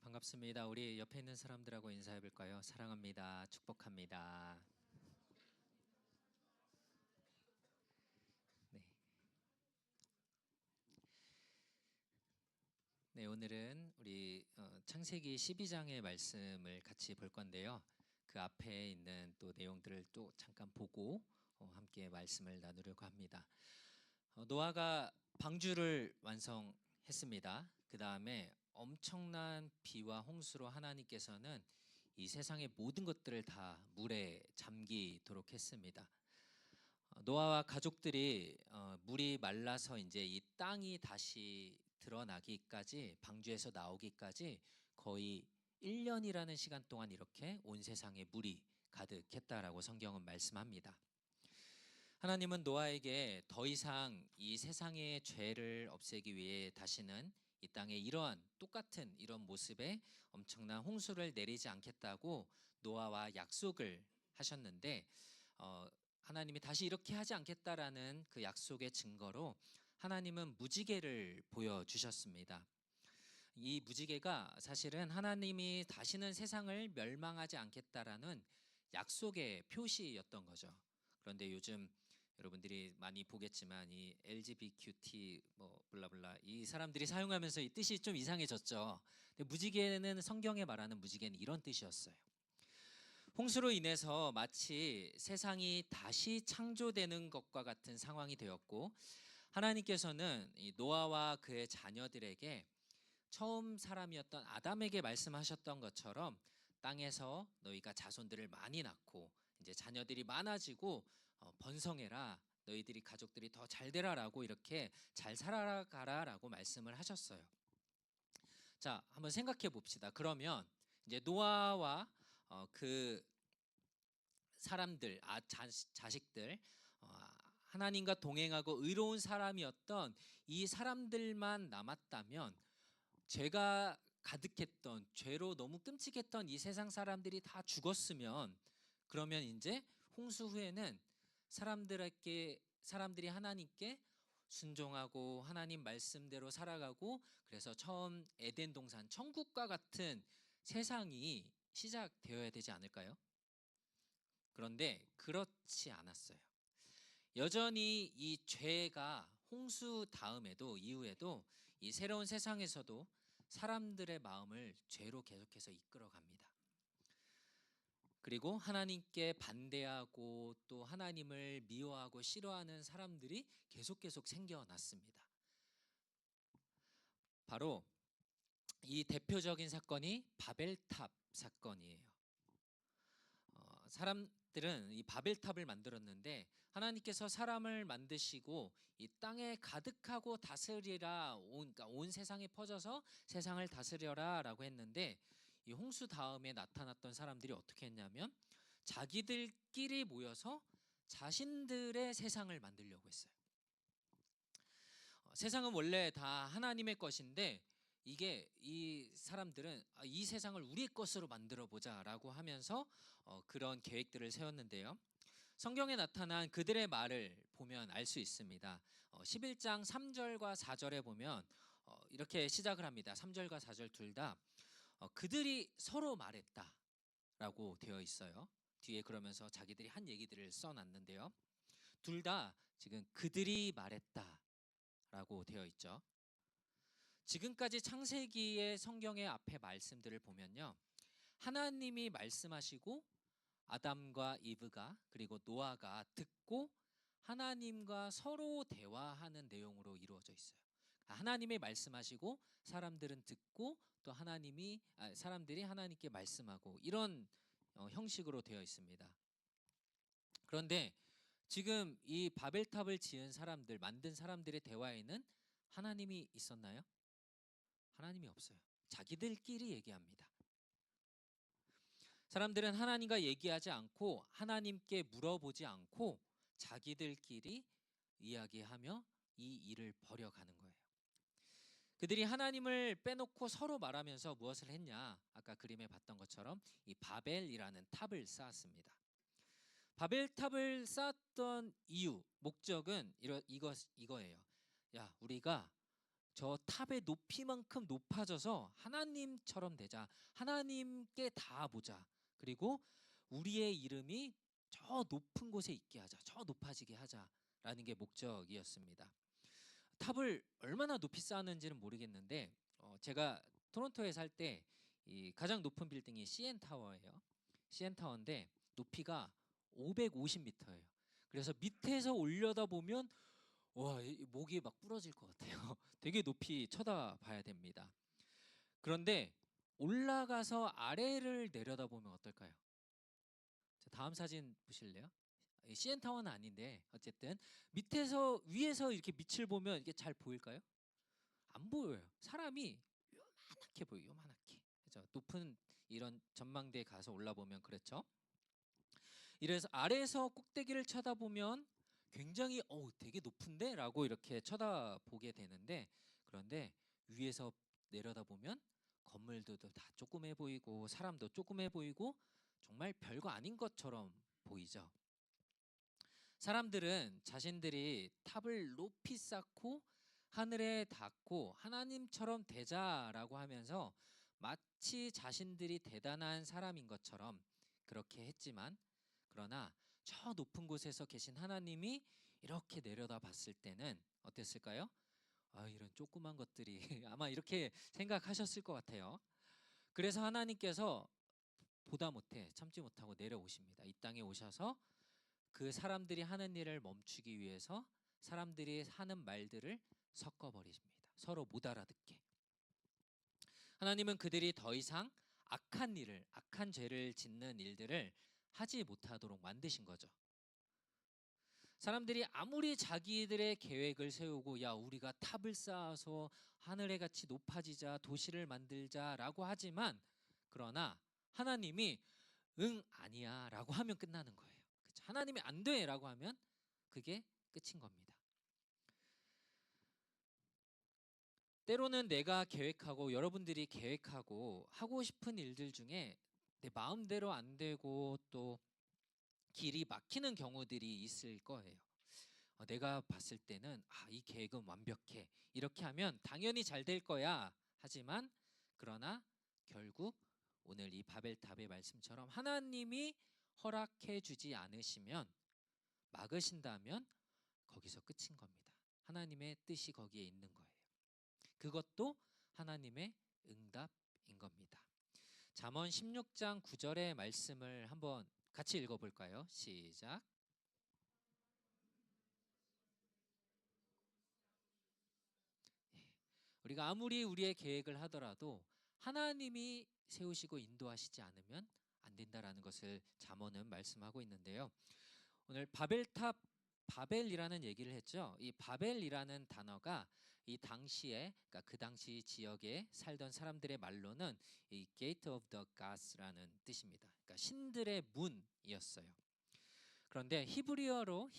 반갑습니다. 우리 옆에 있는 사람들하고 인사해 볼까요? 사랑합니다. 축복합니다. 네. 네, 오늘은 우리 창세기 12장의 말씀을 같이 볼 건데요. 그 앞에 있는 또 내용들을 또 잠깐 보고 함께 말씀을 나누려고 합니다. 노아가 방주를 완성했습니다. 그 다음에 엄청난 비와 홍수로 하나님께서는 이 세상의 모든 것들을 다 물에 잠기도록 했습니다. 노아와 가족들이 물이 말라서 이제 이 땅이 다시 드러나기까지, 방주에서 나오기까지 거의 1년이라는 시간 동안 이렇게 온 세상에 물이 가득했다라고 성경은 말씀합니다. 하나님은 노아에게 더 이상 이 세상의 죄를 없애기 위해 다시는 이 땅에 이러한 똑같은 이런 모습의 엄청난 홍수를 내리지 않겠다고 노아와 약속을 하셨는데, 하나님이 다시 이렇게 하지 않겠다라는 그 약속의 증거로 하나님은 무지개를 보여주셨습니다. 이 무지개가 사실은 하나님이 다시는 세상을 멸망하지 않겠다라는 약속의 표시였던 거죠. 그런데 요즘 여러분들이 많이 보겠지만 이 LGBTQT 뭐 블라블라 이 사람들이 사용하면서 이 뜻이 좀 이상해졌죠. 근데 무지개는, 성경에 말하는 무지개는 이런 뜻이었어요. 홍수로 인해서 마치 세상이 다시 창조되는 것과 같은 상황이 되었고, 하나님께서는 이 노아와 그의 자녀들에게 처음 사람이었던 아담에게 말씀하셨던 것처럼 땅에서 너희가 자손들을 많이 낳고 이제 자녀들이 많아지고 번성해라, 너희들이 가족들이 더 잘 되라라고, 이렇게 잘 살아가라라고 말씀을 하셨어요. 자, 한번 생각해 봅시다. 그러면 이제 노아와 그 사람들, 자식들, 하나님과 동행하고 의로운 사람이었던 이 사람들만 남았다면, 죄가 가득했던, 죄로 너무 끔찍했던 이 세상 사람들이 다 죽었으면, 그러면 이제 홍수 후에는 사람들이 하나님께 순종하고 하나님 말씀대로 살아가고, 그래서 처음 에덴 동산 천국과 같은 세상이 시작되어야 되지 않을까요? 그런데 그렇지 않았어요. 여전히 이 죄가 홍수 다음에도, 이후에도 이 새로운 세상에서도 사람들의 마음을 죄로 계속해서 이끌어갑니다. 그리고 하나님께 반대하고 또 하나님을 미워하고 싫어하는 사람들이 계속 생겨났습니다. 바로 이 대표적인 사건이 바벨탑 사건이에요. 사람들은 이 바벨탑을 만들었는데, 하나님께서 사람을 만드시고 이 땅에 가득하고 다스리라, 그러니까 온 세상에 퍼져서 세상을 다스려라 라고 했는데, 이 홍수 다음에 나타났던 사람들이 어떻게 했냐면 자기들끼리 모여서 자신들의 세상을 만들려고 했어요. 세상은 원래 다 하나님의 것인데, 이게 이 사람들은 이 세상을 우리 것으로 만들어 보자라고 하면서 그런 계획들을 세웠는데요. 성경에 나타난 그들의 말을 보면 알 수 있습니다. 11장 3절과 4절에 보면 이렇게 시작을 합니다. 3절과 4절 둘 다 그들이 서로 말했다라고 되어 있어요. 뒤에 그러면서 자기들이 한 얘기들을 써놨는데요. 둘 다 지금 그들이 말했다라고 되어 있죠. 지금까지 창세기의 성경의 앞에 말씀들을 보면요, 하나님이 말씀하시고 아담과 이브가, 그리고 노아가 듣고 하나님과 서로 대화하는 내용으로 이루어져 있어요. 하나님이 말씀하시고 사람들은 듣고, 또 사람들이 하나님께 말씀하고, 이런 형식으로 되어 있습니다. 그런데 지금 이 바벨탑을 지은 사람들, 만든 사람들의 대화에는 하나님이 있었나요? 하나님이 없어요. 자기들끼리 얘기합니다. 사람들은 하나님과 얘기하지 않고 하나님께 물어보지 않고 자기들끼리 이야기하며 이 일을 벌여가는 거예요. 그들이 하나님을 빼놓고 서로 말하면서 무엇을 했냐? 아까 그림에 봤던 것처럼 이 바벨이라는 탑을 쌓았습니다. 바벨탑을 쌓았던 이유, 목적은 이거예요. 야, 우리가 저 탑의 높이만큼 높아져서 하나님처럼 되자. 하나님께 닿아보자. 그리고 우리의 이름이 저 높은 곳에 있게 하자. 저 높아지게 하자라는 게 목적이었습니다. 탑을 얼마나 높이 쌓았는지는 모르겠는데 제가 토론토에 살 때 이 가장 높은 빌딩이 CN 타워예요. CN 타워인데 높이가 550m예요. 그래서 밑에서 올려다보면 와, 목이 막 부러질 것 같아요. 되게 높이 쳐다봐야 됩니다. 그런데 올라가서 아래를 내려다보면 어떨까요? 자, 다음 사진 보실래요? CN 타워는 아닌데 어쨌든 밑에서 위에서 이렇게 밑을 보면 이게 잘 보일까요? 안 보여요. 사람이 요만하게 보여요. 요만하게. 그죠? 높은 이런 전망대에 가서 올라보면 그렇죠. 이래서 아래에서 꼭대기를 쳐다보면 굉장히 되게 높은데? 라고 이렇게 쳐다보게 되는데, 그런데 위에서 내려다보면 건물들도 다 조그매 보이고 사람도 조그매 보이고 정말 별거 아닌 것처럼 보이죠. 사람들은 자신들이 탑을 높이 쌓고 하늘에 닿고 하나님처럼 되자라고 하면서 마치 자신들이 대단한 사람인 것처럼 그렇게 했지만, 그러나 저 높은 곳에서 계신 하나님이 이렇게 내려다 봤을 때는 어땠을까요? 아, 이런 조그만 것들이 아마 이렇게 생각하셨을 것 같아요. 그래서 하나님께서 보다 못해 참지 못하고 내려오십니다. 이 땅에 오셔서 그 사람들이 하는 일을 멈추기 위해서 사람들이 하는 말들을 섞어버리십니다. 서로 못 알아듣게. 하나님은 그들이 더 이상 악한 죄를 짓는 일들을 하지 못하도록 만드신 거죠. 사람들이 아무리 자기들의 계획을 세우고 야, 우리가 탑을 쌓아서 하늘에 같이 높아지자, 도시를 만들자라고 하지만, 그러나 하나님이 응, 아니야 라고 하면 끝나는 거예요. 그쵸? 하나님이 안 돼 라고 하면 그게 끝인 겁니다. 때로는 내가 계획하고 여러분들이 계획하고 하고 싶은 일들 중에 내 마음대로 안 되고 또 길이 막히는 경우들이 있을 거예요. 내가 봤을 때는 이 계획은 완벽해. 이렇게 하면 당연히 잘 될 거야. 하지만 그러나 결국 오늘 이 바벨탑의 말씀처럼 하나님이 허락해 주지 않으시면, 막으신다면 거기서 끝인 겁니다. 하나님의 뜻이 거기에 있는 거예요. 그것도 하나님의 응답인 겁니다. 잠언 16장 9절의 말씀을 한번 같이 읽어볼까요? 시작. 우리가 아무리 우리의 계획을 하더라도 하나님이 세우시고 인도하시지 않으면 안 된다라는 것을 잠언은 말씀하고 있는데요. 오늘 바벨이라는 얘기를 했죠. 이 바벨이라는 단어가 이 당시에, 그러니까 그 당시 지역에 살던 사람들의 말로는 이 Gate of the Gods라는 뜻입니다. 그러니까 신들의 문이었어요. 그런데 히브리어로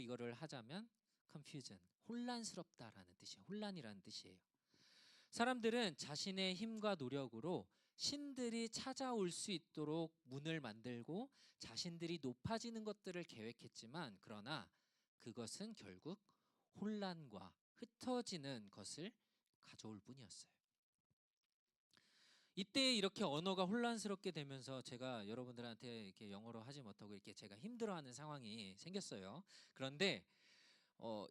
이거를 하자면 confusion, 혼란스럽다라는 뜻이에요. 혼란이라는 뜻이에요. 사람들은 자신의 힘과 노력으로 신들이 찾아올 수 있도록 문을 만들고 자신들이 높아지는 것들을 계획했지만, 그러나 그것은 결국 혼란과 흩어지는 것을 가져올 뿐이었어요. 이때 이렇게 언어가 혼란스럽게 되면서 제가 여러분들한테 이렇게 영어로 하지 못하고 이렇게 제가 힘들어하는 상황이 생겼어요. 그런데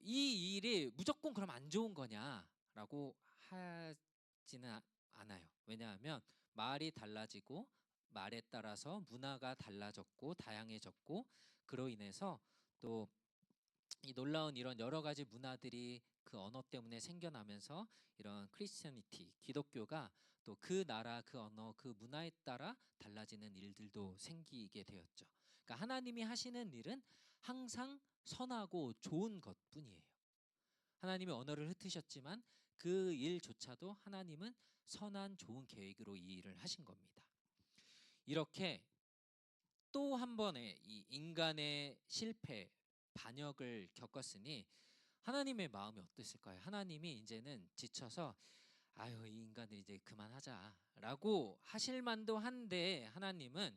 이 일이 무조건 그럼 안 좋은 거냐라고 하지는 않아요. 왜냐하면 말이 달라지고 말에 따라서 문화가 달라졌고 다양해졌고, 그로 인해서 또 이 놀라운 이런 여러 가지 문화들이 그 언어 때문에 생겨나면서 이런 크리스천니티, 기독교가 또 그 나라, 그 언어, 그 문화에 따라 달라지는 일들도 생기게 되었죠. 그러니까 하나님이 하시는 일은 항상 선하고 좋은 것뿐이에요. 하나님이 언어를 흩으셨지만 그 일조차도 하나님은 선한 좋은 계획으로 이 일을 하신 겁니다. 이렇게 또 한 번의 이 인간의 실패, 반역을 겪었으니 하나님의 마음이 어땠을까요? 하나님이 이제는 지쳐서 아유, 이 인간들 이제 그만하자라고 하실 만도 한데, 하나님은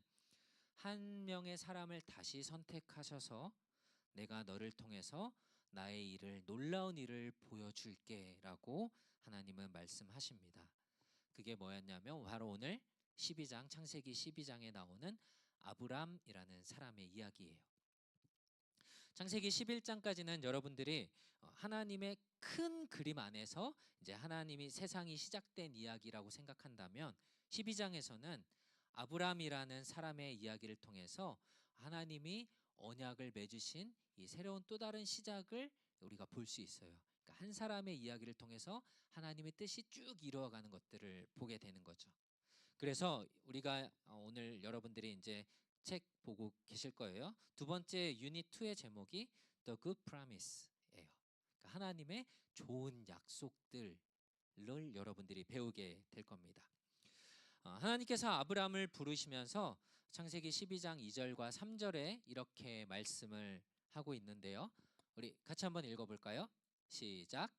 한 명의 사람을 다시 선택하셔서 내가 너를 통해서 나의 일을, 놀라운 일을 보여줄게라고 하나님은 말씀하십니다. 그게 뭐였냐면 바로 오늘 12장 창세기 12장에 나오는 아브람이라는 사람의 이야기예요. 창세기 11장까지는 여러분들이 하나님의 큰 그림 안에서 이제 하나님이 세상이 시작된 이야기라고 생각한다면 12장에서는 아브람이라는 사람의 이야기를 통해서 하나님이 언약을 맺으신 이 새로운 또 다른 시작을 우리가 볼 수 있어요. 그러니까 한 사람의 이야기를 통해서 하나님의 뜻이 쭉 이루어가는 것들을 보게 되는 거죠. 그래서 우리가 오늘 여러분들이 이제 책 보고 계실 거예요. 두 번째 유닛 2의 제목이 The Good Promise예요. 그러니까 하나님의 좋은 약속들을 여러분들이 배우게 될 겁니다. 하나님께서 아브람을 부르시면서 창세기 12장 2절과 3절에 이렇게 말씀을 하고 있는데요. 우리 같이 한번 읽어볼까요? 시작.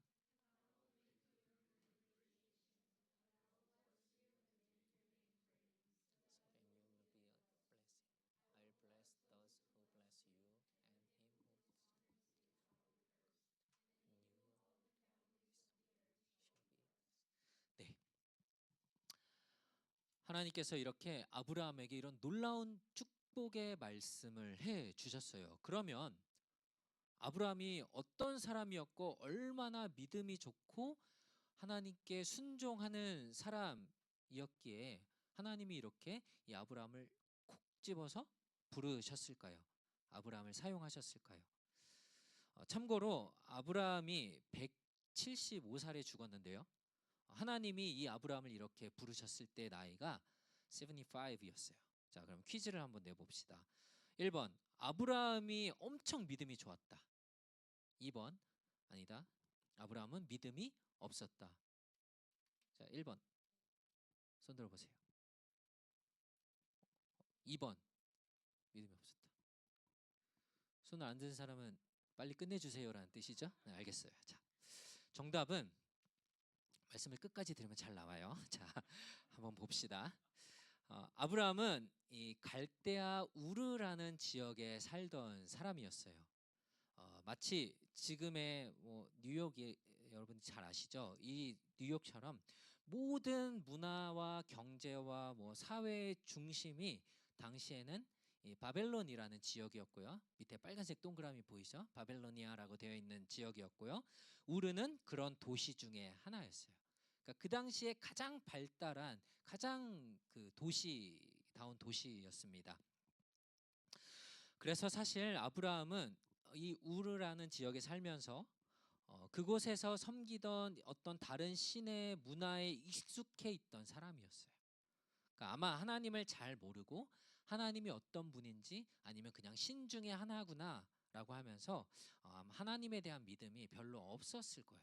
네, 하나님께서 이렇게 아브라함에게 이런 놀라운 축복의 말씀을 해 주셨어요. 그러면 아브라함이 어떤 사람이었고 얼마나 믿음이 좋고 하나님께 순종하는 사람이었기에 하나님이 이렇게 이 아브라함을 콕 집어서 부르셨을까요? 아브라함을 사용하셨을까요? 참고로 아브라함이 175살에 죽었는데요. 하나님이 이 아브라함을 이렇게 부르셨을 때 나이가 75였어요. 자, 그럼 퀴즈를 한번 내봅시다. 1번 아브라함이 엄청 믿음이 좋았다. 2번 아니다. 아브라함은 믿음이 없었다. 자, 1번 손 들어보세요. 2번 믿음이 없었다. 손을 안 든 사람은 빨리 끝내주세요라는 뜻이죠? 네, 알겠어요. 자, 정답은 말씀을 끝까지 들으면 잘 나와요. 자, 한번 봅시다. 아브라함은 이 갈대아 우르라는 지역에 살던 사람이었어요. 마치 지금의 뭐 뉴욕이 여러분 잘 아시죠? 이 뉴욕처럼 모든 문화와 경제와 뭐 사회의 중심이 당시에는 이 바벨론이라는 지역이었고요. 밑에 빨간색 동그라미 보이죠? 바벨로니아라고 되어 있는 지역이었고요. 우르는 그런 도시 중에 하나였어요. 그러니까 그 당시에 가장 발달한 가장 그 도시다운 도시였습니다. 그래서 사실 아브라함은 이 우르라는 지역에 살면서 그곳에서 섬기던 어떤 다른 신의 문화에 익숙해 있던 사람이었어요. 그러니까 아마 하나님을 잘 모르고 하나님이 어떤 분인지 아니면 그냥 신 중에 하나구나라고 하면서 하나님에 대한 믿음이 별로 없었을 거예요.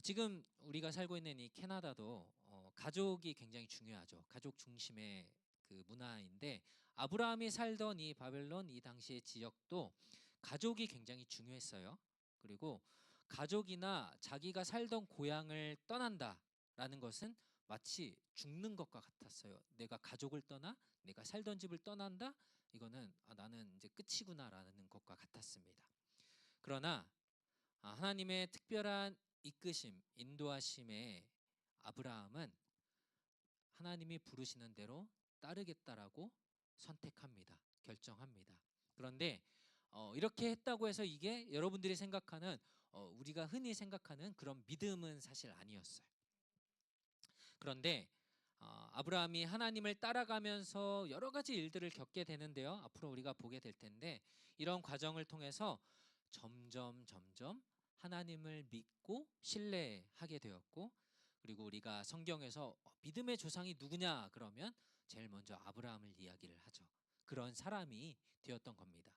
지금 우리가 살고 있는 이 캐나다도 가족이 굉장히 중요하죠. 가족 중심의 그 문화인데 아브라함이 살던 이 바벨론 이 당시의 지역도 가족이 굉장히 중요했어요. 그리고 가족이나 자기가 살던 고향을 떠난다라는 것은 마치 죽는 것과 같았어요. 내가 가족을 떠나 내가 살던 집을 떠난다? 이거는 나는 이제 끝이구나라는 것과 같았습니다. 그러나 하나님의 특별한 이끄심, 인도하심에 아브라함은 하나님이 부르시는 대로 따르겠다라고 선택합니다. 결정합니다. 그런데 이렇게 했다고 해서 이게 여러분들이 생각하는 우리가 흔히 생각하는 그런 믿음은 사실 아니었어요. 그런데 아브라함이 하나님을 따라가면서 여러 가지 일들을 겪게 되는데요. 앞으로 우리가 보게 될 텐데 이런 과정을 통해서 점점 하나님을 믿고 신뢰하게 되었고 그리고 우리가 성경에서 믿음의 조상이 누구냐 그러면 제일 먼저 아브라함을 이야기를 하죠. 그런 사람이 되었던 겁니다.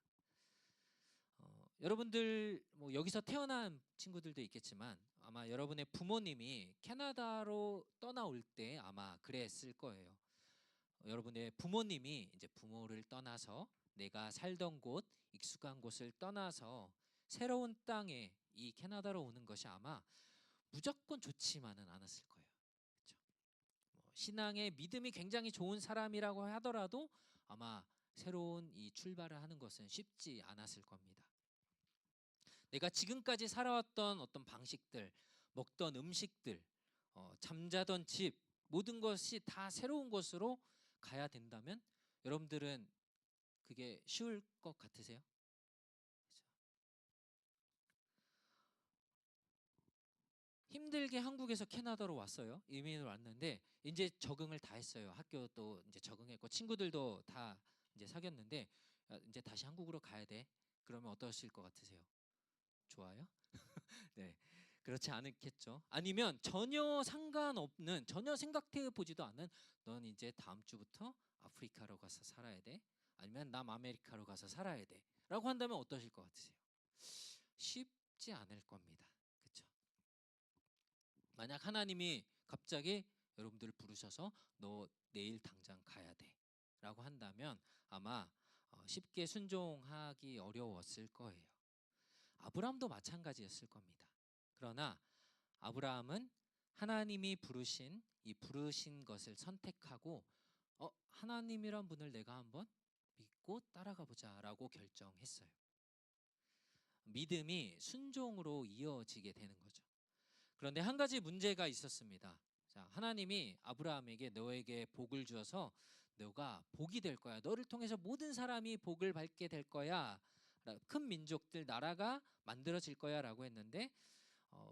여러분들 뭐 여기서 태어난 친구들도 있겠지만 아마 여러분의 부모님이 캐나다로 떠나올 때 아마 그랬을 거예요. 여러분의 부모님이 이제 부모를 떠나서 내가 살던 곳, 익숙한 곳을 떠나서 새로운 땅에 이 캐나다로 오는 것이 아마 무조건 좋지만은 않았을 거예요. 그렇죠? 신앙의 믿음이 굉장히 좋은 사람이라고 하더라도 아마 새로운 이 출발을 하는 것은 쉽지 않았을 겁니다. 내가 지금까지 살아왔던 어떤 방식들, 먹던 음식들, 잠자던 집, 모든 것이 다 새로운 것으로 가야 된다면 여러분들은 그게 쉬울 것 같으세요? 힘들게 한국에서 캐나다로 왔어요. 이민을 왔는데 이제 적응을 다 했어요. 학교도 이제 적응했고 친구들도 다 이제 사귀었는데 이제 다시 한국으로 가야 돼. 그러면 어떠실 것 같으세요? 좋아요? 네. 그렇지 않겠죠. 아니면 전혀 상관없는, 전혀 생각해 보지도 않은, 넌 이제 다음 주부터 아프리카로 가서 살아야 돼. 아니면 남아메리카로 가서 살아야 돼. 라고 한다면 어떠실 것 같으세요? 쉽지 않을 겁니다. 그렇죠? 만약 하나님이 갑자기 여러분들을 부르셔서 너 내일 당장 가야 돼. 라고 한다면 아마 쉽게 순종하기 어려웠을 거예요. 아브라함도 마찬가지였을 겁니다. 그러나 아브라함은 하나님이 부르신 것을 선택하고 하나님이란 분을 내가 한번 믿고 따라가 보자라고 결정했어요. 믿음이 순종으로 이어지게 되는 거죠. 그런데 한 가지 문제가 있었습니다. 자, 하나님이 아브라함에게 너에게 복을 주어서 너가 복이 될 거야. 너를 통해서 모든 사람이 복을 받게 될 거야. 큰 민족들 나라가 만들어질 거야라고 했는데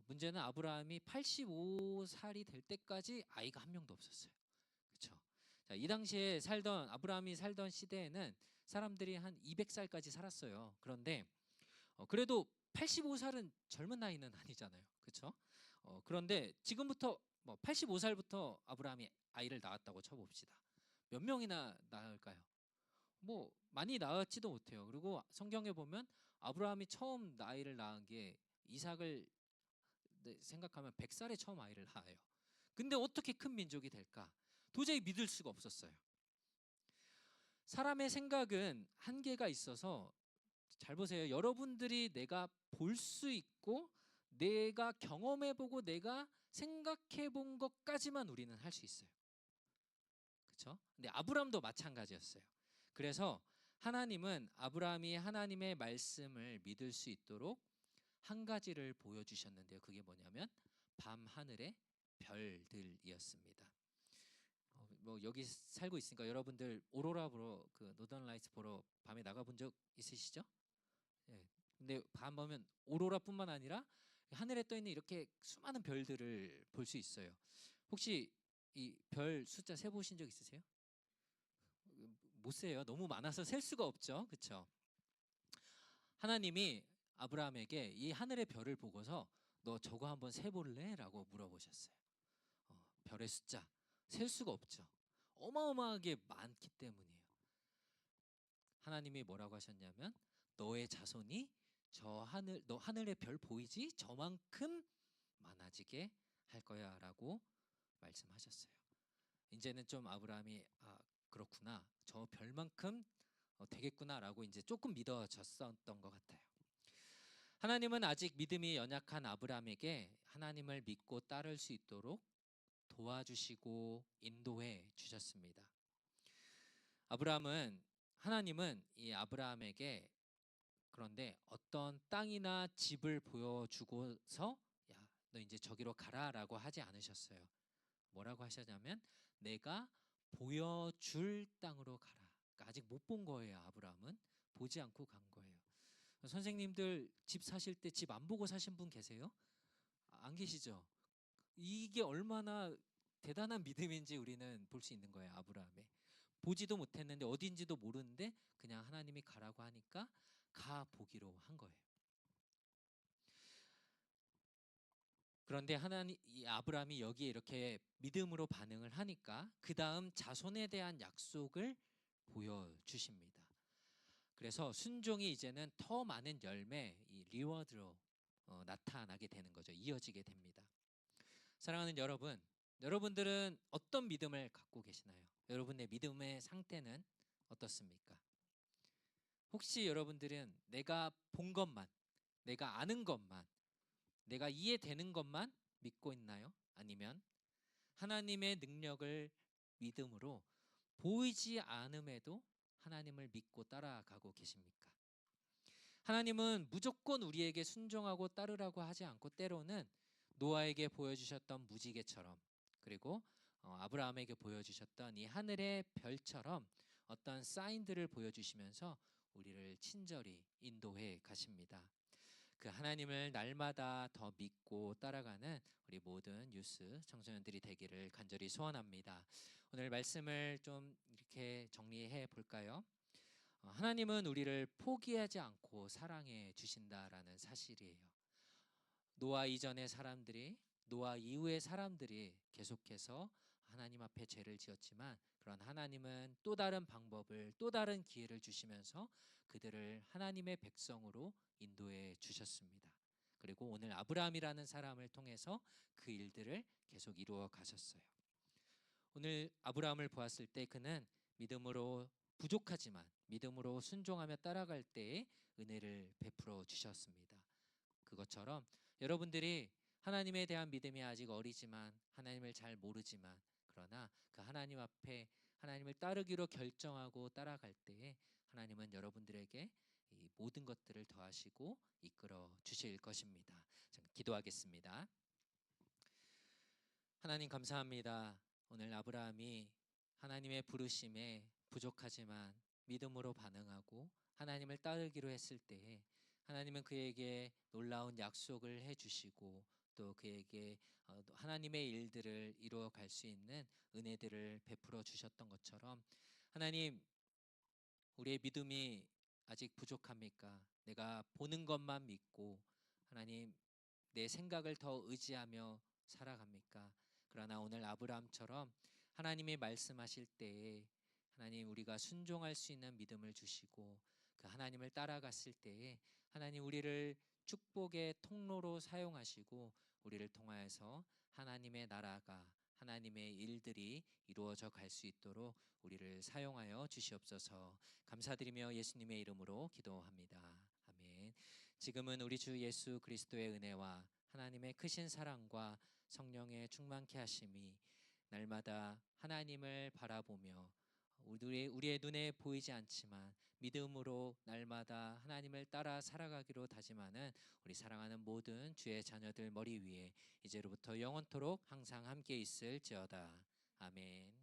문제는 아브라함이 85살이 될 때까지 아이가 한 명도 없었어요. 그렇죠? 자, 이 당시에 아브라함이 살던 시대에는 사람들이 한 200살까지 살았어요. 그런데 그래도 85살은 젊은 나이는 아니잖아요. 그렇죠? 그런데 지금부터 85살부터 아브라함이 아이를 낳았다고 쳐봅시다. 몇 명이나 낳을까요? 뭐 많이 낳았지도 못해요. 그리고 성경에 보면 아브라함이 처음 아이를 낳은 게 이삭을 생각하면 100살에 처음 아이를 낳아요. 근데 어떻게 큰 민족이 될까? 도저히 믿을 수가 없었어요. 사람의 생각은 한계가 있어서 잘 보세요. 여러분들이 내가 볼 수 있고 내가 경험해보고 내가 생각해본 것까지만 우리는 할 수 있어요. 그렇죠? 근데 아브라함도 마찬가지였어요. 그래서 하나님은 아브라함이 하나님의 말씀을 믿을 수 있도록 한 가지를 보여주셨는데요. 그게 뭐냐면 밤 하늘의 별들이었습니다. 뭐 여기 살고 있으니까 여러분들 오로라 보러 그 노던 라이트 보러 밤에 나가본 적 있으시죠? 예. 근데 밤 보면 오로라뿐만 아니라 하늘에 떠 있는 이렇게 수많은 별들을 볼 수 있어요. 혹시 이 별 숫자 세 보신 적 있으세요? 못 세요. 너무 많아서 셀 수가 없죠. 그렇죠? 하나님이 아브라함에게 이 하늘의 별을 보고서 너 저거 한번 세볼래? 라고 물어보셨어요. 별의 숫자 셀 수가 없죠. 어마어마하게 많기 때문이에요. 하나님이 뭐라고 하셨냐면 너의 자손이 너 하늘의 별 보이지? 저만큼 많아지게 할 거야라고 말씀하셨어요. 이제는 좀 아브라함이 그렇구나. 저 별만큼 되겠구나라고 이제 조금 믿어졌었던 것 같아요. 하나님은 아직 믿음이 연약한 아브라함에게 하나님을 믿고 따를 수 있도록 도와주시고 인도해 주셨습니다. 하나님은 이 아브라함에게 그런데 어떤 땅이나 집을 보여주고서 야, 너 이제 저기로 가라라고 하지 않으셨어요. 뭐라고 하셨냐면 내가 보여줄 땅으로 가라. 그러니까 아직 못 본 거예요. 아브라함은 보지 않고 간 거예요. 선생님들 집 사실 때 집 안 보고 사신 분 계세요? 안 계시죠? 이게 얼마나 대단한 믿음인지 우리는 볼 수 있는 거예요. 아브라함의 보지도 못했는데 어딘지도 모르는데 그냥 하나님이 가라고 하니까 가 보기로 한 거예요. 그런데 이 아브라함이 여기에 이렇게 믿음으로 반응을 하니까 그 다음 자손에 대한 약속을 보여주십니다. 그래서 순종이 이제는 더 많은 열매, 이 리워드로 나타나게 되는 거죠. 이어지게 됩니다. 사랑하는 여러분, 여러분들은 어떤 믿음을 갖고 계시나요? 여러분의 믿음의 상태는 어떻습니까? 혹시 여러분들은 내가 본 것만, 내가 아는 것만, 내가 이해되는 것만 믿고 있나요? 아니면 하나님의 능력을 믿음으로 보이지 않음에도 하나님을 믿고 따라가고 계십니까? 하나님은 무조건 우리에게 순종하고 따르라고 하지 않고 때로는 노아에게 보여주셨던 무지개처럼, 그리고 아브라함에게 보여주셨던 이 하늘의 별처럼 어떤 사인들을 보여주시면서 우리를 친절히 인도해 가십니다. 그 하나님을 날마다 더 믿고 따라가는 우리 모든 유스 청소년들이 되기를 간절히 소원합니다. 오늘 말씀을 좀 이렇게 정리해 볼까요? 하나님은 우리를 포기하지 않고 사랑해 주신다라는 사실이에요. 노아 이전의 사람들이, 노아 이후의 사람들이 계속해서 하나님 앞에 죄를 지었지만, 그런 하나님은 또 다른 방법을, 또 다른 기회를 주시면서 그들을 하나님의 백성으로 인도해 주셨습니다. 그리고 오늘 아브라함이라는 사람을 통해서 그 일들을 계속 이루어 가셨어요. 오늘 아브라함을 보았을 때 그는 믿음으로 부족하지만 믿음으로 순종하며 따라갈 때에 은혜를 베풀어 주셨습니다. 그것처럼 여러분들이 하나님에 대한 믿음이 아직 어리지만, 하나님을 잘 모르지만, 그러나 그 하나님 앞에 하나님을 따르기로 결정하고 따라갈 때에 하나님은 여러분들에게 이 모든 것들을 더하시고 이끌어 주실 것입니다. 기도하겠습니다. 하나님 감사합니다. 오늘 아브라함이 하나님의 부르심에 부족하지만 믿음으로 반응하고 하나님을 따르기로 했을 때에 하나님은 그에게 놀라운 약속을 해주시고, 또 그에게 하나님의 일들을 이루어 갈 수 있는 은혜들을 베풀어 주셨던 것처럼, 하나님, 우리의 믿음이 아직 부족합니까? 내가 보는 것만 믿고 하나님, 내 생각을 더 의지하며 살아갑니까? 그러나 오늘 아브라함처럼 하나님이 말씀하실 때에 하나님, 우리가 순종할 수 있는 믿음을 주시고 그 하나님을 따라갔을 때에 하나님, 우리를 축복의 통로로 사용하시고 우리를 통하여서 하나님의 나라가, 하나님의 일들이 이루어져 갈 수 있도록 우리를 사용하여 주시옵소서. 감사드리며 예수님의 이름으로 기도합니다. 아멘. 지금은 우리 주 예수 그리스도의 은혜와 하나님의 크신 사랑과 성령의 충만케 하심이 날마다 하나님을 바라보며 우리의 눈에 보이지 않지만 믿음으로 날마다 하나님을 따라 살아가기로 다짐하는 우리 사랑하는 모든 주의 자녀들 머리 위에 이제로부터 영원토록 항상 함께 있을지어다. 아멘.